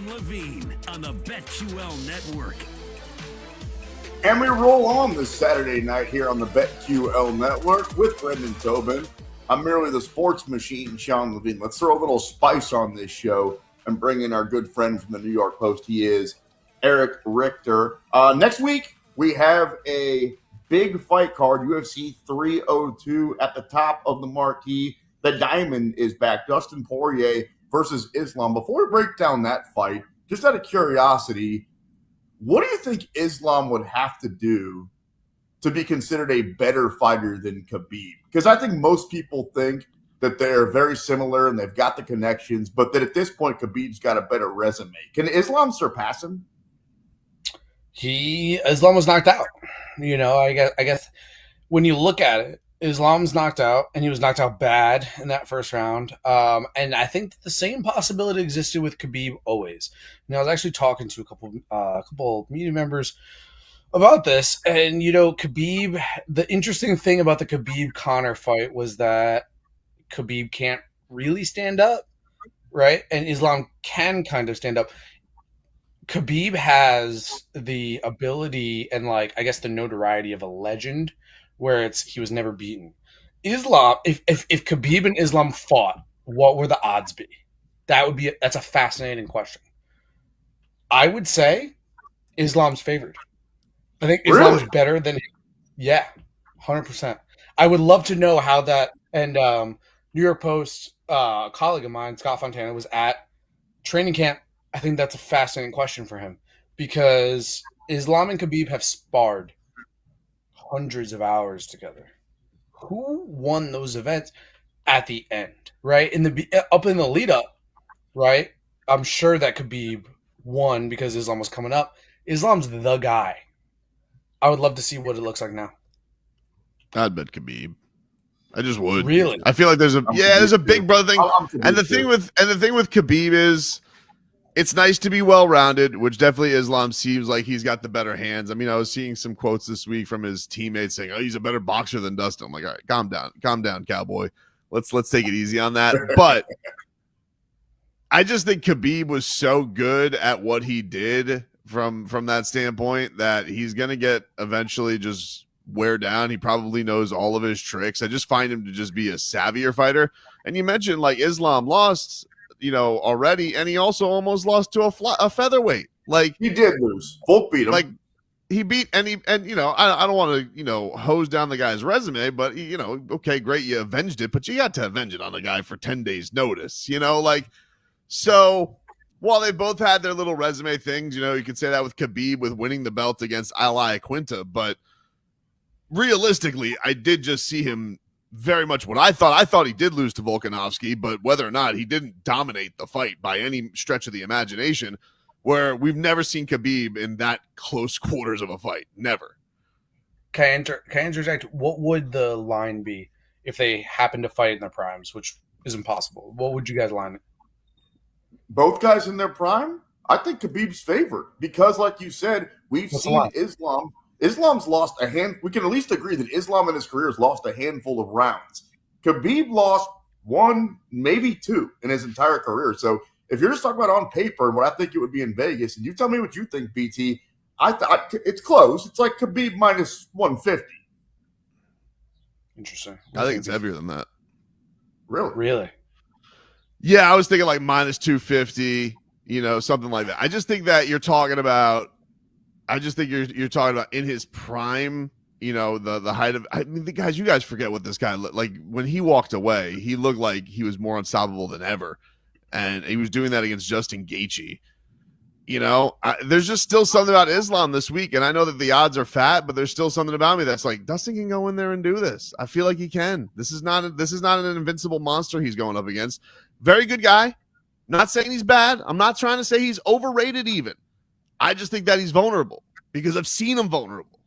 Sean Levine on the BetQL Network. And we roll on this Saturday night here on the BetQL Network with Brendan Tobin. I'm merely the sports machine, Sean Levine. Let's throw a little spice on this show and bring in our good friend from the New York Post. He is Erich Richter. Next week, we have a big fight card, UFC 302 at the top of the marquee. The Diamond is back, Dustin Poirier versus Islam. Before we break down that fight, just out of curiosity, what do you think Islam would have to do to be considered a better fighter than Khabib? Because I think most people think that they're very similar and they've got the connections, but that at this point, Khabib's got a better resume. Can Islam surpass him? Islam was knocked out. I guess when you look at it, Islam's knocked out, and he was knocked out bad in that first round. And I think the same possibility existed with Khabib always. I was actually talking to a couple media members about this, and Khabib. The interesting thing about the Khabib-Conor fight was that Khabib can't really stand up, right? And Islam can kind of stand up. Khabib has the ability and, the notoriety of a legend, where he was never beaten. Islam, if Khabib and Islam fought, what would the odds be? That's a fascinating question. I would say Islam's favored. I think Islam's better than him. Yeah, 100%. I would love to know how that, and New York Post colleague of mine, Scott Fontana, was at training camp. I think that's a fascinating question for him, because Islam and Khabib have sparred hundreds of hours together. Who won those events at the end, right? Up in the lead up, right? I'm sure that Khabib won because Islam was coming up. Islam's the guy. I would love to see what it looks like now. I'd bet Khabib. I just would. Really? I feel like there's a big brother thing. And the thing with Khabib is, it's nice to be well-rounded, which definitely Islam seems like he's got the better hands. I mean, I was seeing some quotes this week from his teammates saying, "Oh, he's a better boxer than Dustin." I'm like, all right, calm down, cowboy. Let's take it easy on that. But I just think Khabib was so good at what he did from that standpoint that he's gonna get eventually just wear down. He probably knows all of his tricks. I just find him to just be a savvier fighter. And you mentioned Islam lost, already, and he also almost lost to a featherweight. He did lose. Volk beat him. He beat I don't want to hose down the guy's resume, but okay, great, you avenged it, but you got to avenge it on a guy for 10 days notice. So while they both had their little resume things, you could say that with Khabib with winning the belt against Al Quinta, but realistically, I did just see him very much what I thought. I thought he did lose to Volkanovski, but whether or not, he didn't dominate the fight by any stretch of the imagination, where we've never seen Khabib in that close quarters of a fight. Never. Can I interject? What would the line be if they happen to fight in their primes, which is impossible? What would you guys line it? Both guys in their prime? I think Khabib's favored because, like you said, we've seen Islam. Islam's lost a hand. We can at least agree that Islam in his career has lost a handful of rounds. Khabib lost one, maybe two in his entire career. So if you're just talking about on paper and what I think it would be in Vegas, and you tell me what you think, BT, it's close. It's like Khabib minus 150. Interesting. I think it's heavier than that. Really? Yeah, I was thinking minus 250, something like that. I just think that you're talking about you're talking about in his prime, the height of. I mean, guys, you guys forget what this guy looked like when he walked away. He looked like he was more unstoppable than ever, and he was doing that against Justin Gaethje. There's just still something about Islam this week, and I know that the odds are fat, but there's still something about me that's like Dustin can go in there and do this. I feel like he can. This is not an invincible monster he's going up against. Very good guy. Not saying he's bad. I'm not trying to say he's overrated even. I just think that he's vulnerable because I've seen him vulnerable.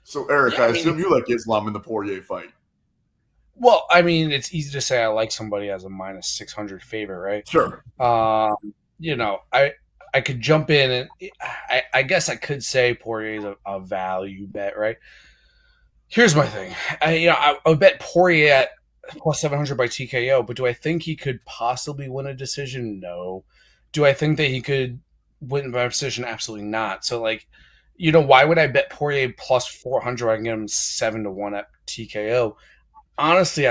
So, Eric, I assume you like Islam in the Poirier fight. Well, I mean, it's easy to say I like somebody as a minus 600 favorite, right? Sure. I could jump in and I guess I could say Poirier is a value bet, right? Here's my thing. I would bet Poirier at plus 700 by TKO, but do I think he could possibly win a decision? No. Do I think that he could win by decision? Absolutely not. So, like, why would I bet Poirier plus 400? I can get him 7-1 at TKO. Honestly,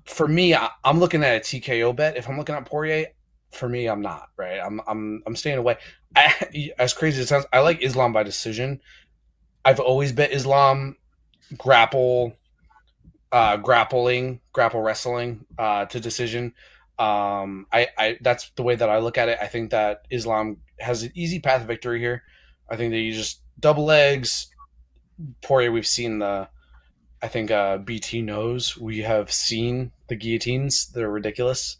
for me, I'm looking at a TKO bet. If I'm looking at Poirier, for me, I'm not right. I'm staying away. As crazy as it sounds, I like Islam by decision. I've always bet Islam grapple, grapple wrestling to decision. I that's the way that I look at it. I think that Islam has an easy path of victory here. I think that you just double legs. Poirier, we've seen the. I think BT knows we have seen the guillotines. They're ridiculous.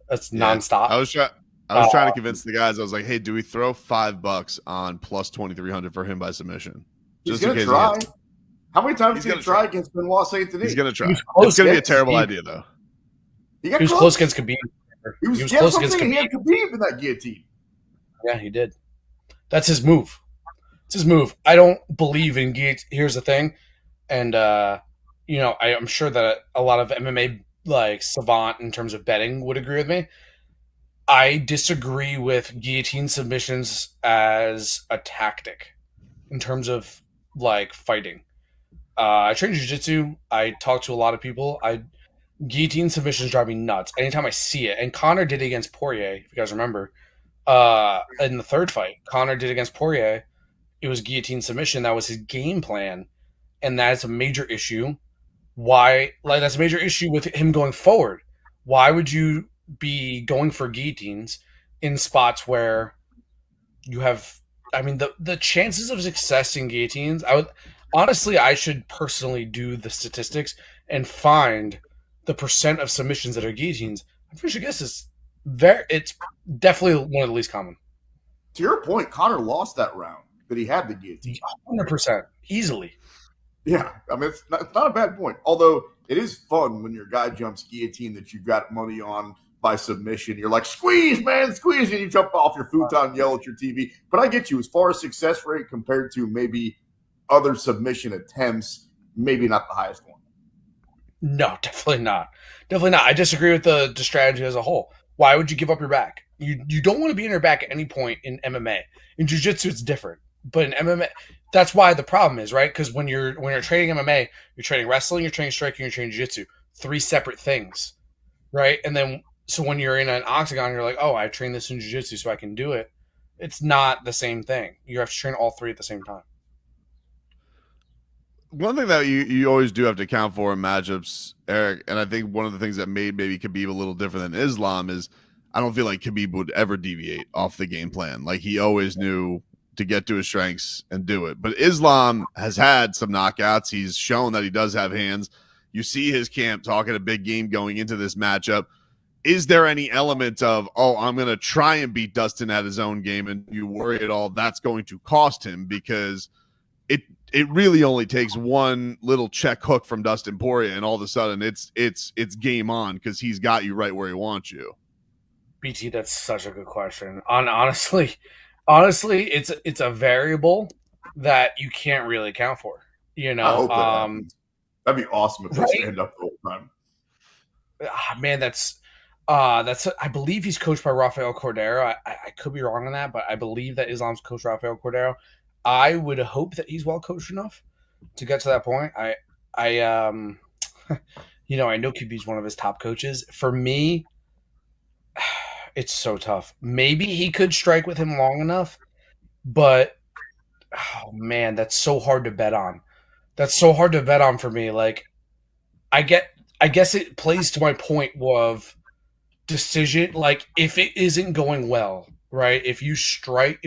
That's Yeah, nonstop. I was trying to convince the guys. I was like, "Hey, do we throw $5 on plus 2,300 for him by submission?" He's Just in gonna case try. How many times did he try try against Benoit Saint Denis? He's gonna try. He was close It's gonna be a against terrible Khabib. idea, though. He got He was close against Khabib. He was close close against Khabib. He Khabib. had Khabib in that guillotine. Yeah, he did. That's his move. It's his move. I don't believe in guillotine. Here's the thing, and I'm sure that a lot of MMA like savant in terms of betting would agree with me. I disagree with guillotine submissions as a tactic in terms of like fighting. I train jiu-jitsu. I talk to a lot of people. Guillotine submissions drive me nuts anytime I see it. And Connor did it against Poirier, if you guys remember. In the third fight, Connor did against Poirier. It was guillotine submission. That was his game plan, and that's a major issue. Why? Like that's a major issue with him going forward. Why would you be going for guillotines in spots where you have? I mean, the chances of success in guillotines. I should personally do the statistics and find the percent of submissions that are guillotines. I'm pretty sure guess it's definitely one of the least common. To your point, Connor lost that round, but he had the guillotine. 100% easily. Yeah, I mean, it's not a bad point. Although it is fun when your guy jumps guillotine that you got money on by submission. You're like, squeeze, man, squeeze, and you jump off your futon and yell at your TV. But I get you. As far as success rate compared to maybe other submission attempts, maybe not the highest one. No, definitely not. Definitely not. I disagree with the strategy as a whole. Why would you give up your back? You don't want to be in your back at any point in MMA. In jiu-jitsu, it's different. But in MMA, that's why the problem is, right? Because when you're training MMA, you're training wrestling, you're training striking, you're training jiu-jitsu. 3 separate things, right? And then so when you're in an octagon, you're like, oh, I train this in jiu-jitsu so I can do it. It's not the same thing. You have to train all 3 at the same time. One thing that you always do have to account for in matchups, Eric, and I think one of the things that made maybe Khabib a little different than Islam is I don't feel like Khabib would ever deviate off the game plan. Like he always knew to get to his strengths and do it. But Islam has had some knockouts. He's shown that he does have hands. You see his camp talking a big game going into this matchup. Is there any element of, oh, I'm going to try and beat Dustin at his own game, and you worry at all that's going to cost him? Because it really only takes one little check hook from Dustin Poirier, and all of a sudden it's game on because he's got you right where he wants you. BT, that's such a good question. Honestly, it's a variable that you can't really account for. You know, I hope that happens. That'd be awesome if they stand up the whole time. Man, that's I believe he's coached by Rafael Cordero. I could be wrong on that, but I believe that Islam's coach Rafael Cordero. I would hope that he's well coached enough to get to that point. I I know Khabib's one of his top coaches. For me, it's so tough. Maybe he could strike with him long enough, but oh man, that's so hard to bet on. That's so hard to bet on for me. Like I guess it plays to my point of decision. Like if it isn't going well, right? If you strike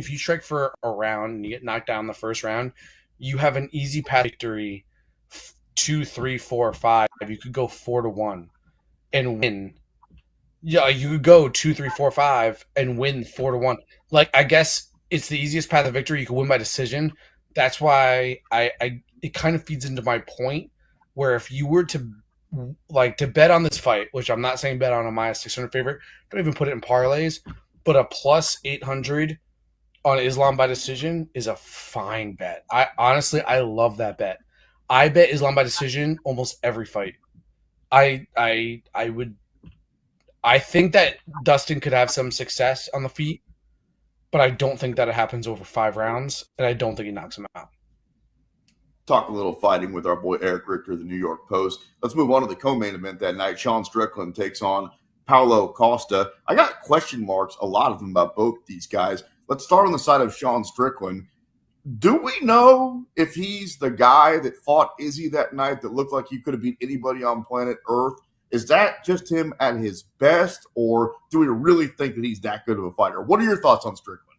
for a round and you get knocked down the first round, you have an easy path victory. 2, 3, 4, 5. You could go 4-1 and win. Yeah, you could go 2, 3, 4, 5 and win 4-1. Like I guess it's the easiest path of victory. You can win by decision. That's why it kind of feeds into my point where if you were to bet on this fight, which I'm not saying bet on a minus 600 favorite, don't even put it in parlays, but a plus 800 on Islam by decision is a fine bet. I love that bet. I bet Islam by decision almost every fight. I I think that Dustin could have some success on the feet, but I don't think that it happens over 5 rounds, and I don't think he knocks him out. Talk a little fighting with our boy Erich Richter, the New York Post. Let's move on to the co-main event that night. Sean Strickland takes on Paulo Costa. I got question marks, a lot of them, about both these guys. Let's start on the side of Sean Strickland. Do we know if he's the guy that fought Izzy that night that looked like he could have beat anybody on planet Earth? Is that just him at his best, or do we really think that he's that good of a fighter? What are your thoughts on Strickland?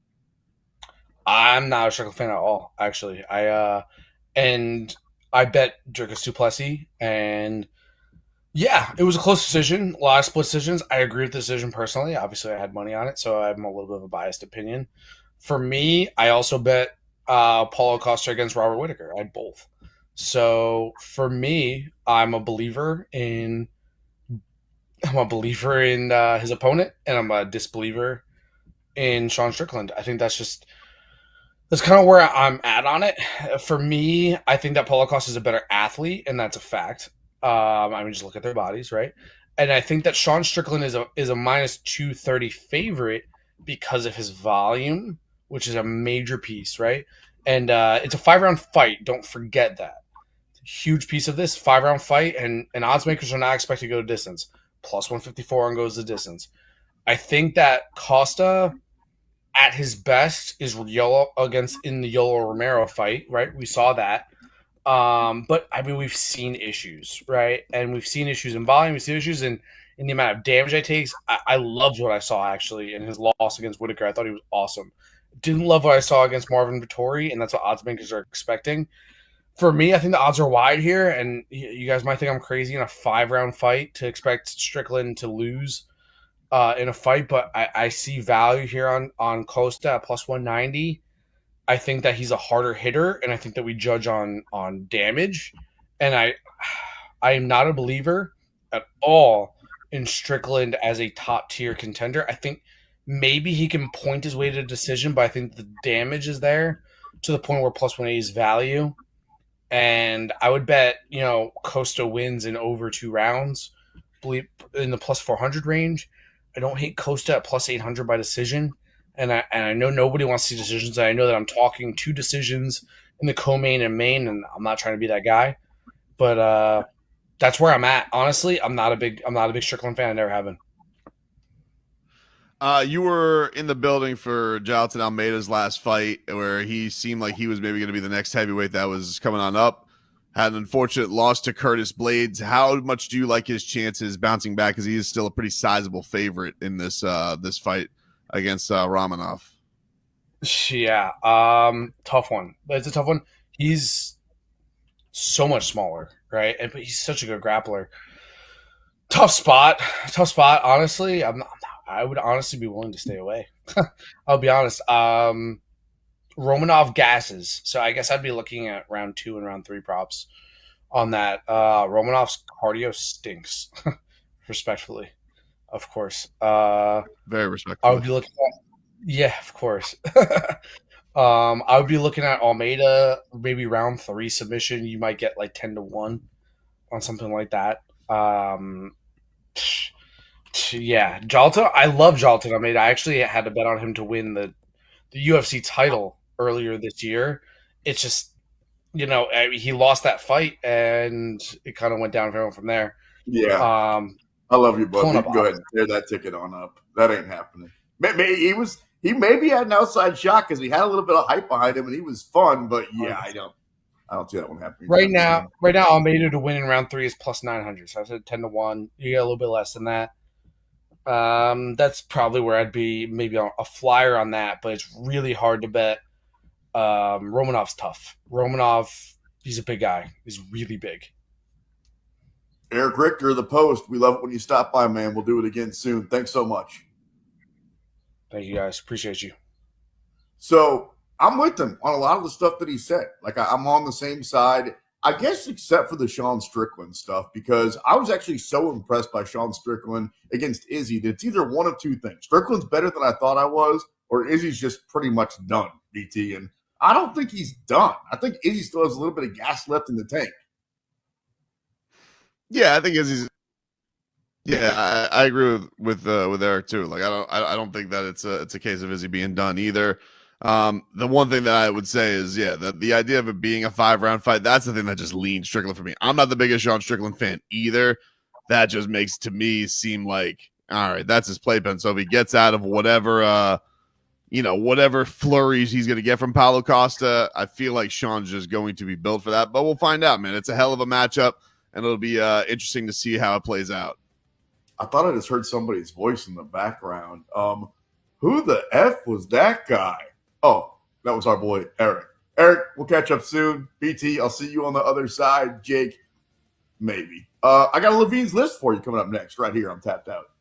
I'm not a Strickland fan at all, actually. And I bet Dricus du Plessis, and yeah, it was a close decision. A lot of split decisions. I agree with the decision personally. Obviously, I had money on it, so I have a little bit of a biased opinion. For me, I also bet Paulo Costa against Robert Whittaker. I had both. So for me, I'm a believer in his opponent, and I'm a disbeliever in Sean Strickland. I think that's kind of where I'm at on it. For me, I think that Paulo Costa is a better athlete, and that's a fact. I mean, just look at their bodies, right? And I think that Sean Strickland is a minus 230 favorite because of his volume, which is a major piece, right? And it's a 5-round fight. Don't forget that. It's a huge piece of this 5-round fight, and odds makers are not expected to go to distance. Plus 154 on goes the distance. I think that Costa at his best is Yolo in the Yolo Romero fight, right? We saw that. But I mean, we've seen issues, right? And we've seen issues in volume. We've seen issues in the amount of damage it takes. I loved what I saw actually in his loss against Whittaker. I thought he was awesome. Didn't love what I saw against Marvin Vettori, and that's what odds makers are expecting. For me, I think the odds are wide here, and you guys might think I'm crazy in a 5-round fight to expect Strickland to lose in a fight, but I see value here on Costa at plus 190. I think that he's a harder hitter, and I think that we judge on damage. And I am not a believer at all in Strickland as a top tier contender. I think maybe he can point his way to a decision, but I think the damage is there to the point where plus 180 is value. And I would bet, Costa wins in over 2 rounds, in the plus 400 range. I don't hate Costa at plus 800 by decision. And I know nobody wants to see decisions. And I know that I'm talking 2 decisions in the co-main and main, and I'm not trying to be that guy. But that's where I'm at. Honestly, I'm not a big Strickland fan. I never have been. You were in the building for Jailton Almeida's last fight, where he seemed like he was maybe going to be the next heavyweight that was coming on up. Had an unfortunate loss to Curtis Blades. How much do you like his chances bouncing back? Because he is still a pretty sizable favorite in this fight against Romanov. Yeah, tough one. It's a tough one. He's so much smaller, right? But he's such a good grappler. Tough spot. Honestly, I would honestly be willing to stay away. I'll be honest. Romanov gasses, so I guess I'd be looking at round 2 and round 3 props on that. Romanov's cardio stinks, respectfully, of course. Very respectful. I would be looking at, yeah, of course. I would be looking at Almeida, maybe round 3 submission. You might get like 10-1 on something like that. Yeah, Jailton. I love Jailton. I mean, I actually had to bet on him to win the UFC title earlier this year. It's just, he lost that fight, and it kind of went downhill from there. Yeah. I love you, bud. You can go ahead and tear that ticket on up. That ain't happening. He maybe had an outside shot because he had a little bit of hype behind him, and he was fun. But yeah, I don't see that one happening. Right now, Almeida to win in round 3 is plus 900. So I said 10-1. You get a little bit less than that. That's probably where I'd be maybe a flyer on that, but it's really hard to bet. Romanov's tough. Romanov, he's a big guy. He's really big. Erich Richter, the Post. We love it when you stop by, man. We'll do it again soon. Thanks so much. Thank you, guys. Appreciate you. So I'm with him on a lot of the stuff that he said. Like, I'm on the same side, I guess, except for the Sean Strickland stuff, because I was actually so impressed by Sean Strickland against Izzy that it's either one of 2 things. Strickland's better than I thought I was, or Izzy's just pretty much done, BT. And I don't think he's done. I think Izzy still has a little bit of gas left in the tank. Yeah, I think Izzy's Yeah, I agree with Eric too. Like I don't think that it's a case of Izzy being done either. The one thing that I would say is that the idea of it being a 5-round fight, that's the thing that just leans Strickland for me. I'm not the biggest Sean Strickland fan either. That just makes to me seem like, all right, that's his playpen. So if he gets out of whatever whatever flurries he's going to get from Paulo Costa, I feel like Sean's just going to be built for that. But we'll find out, man. It's a hell of a matchup, and it'll be interesting to see how it plays out. I thought I just heard somebody's voice in the background. Who the F was that guy? Oh, that was our boy, Eric. Eric, we'll catch up soon. BT, I'll see you on the other side. Jake, maybe. I got a Levine's list for you coming up next right here on Tapped Out.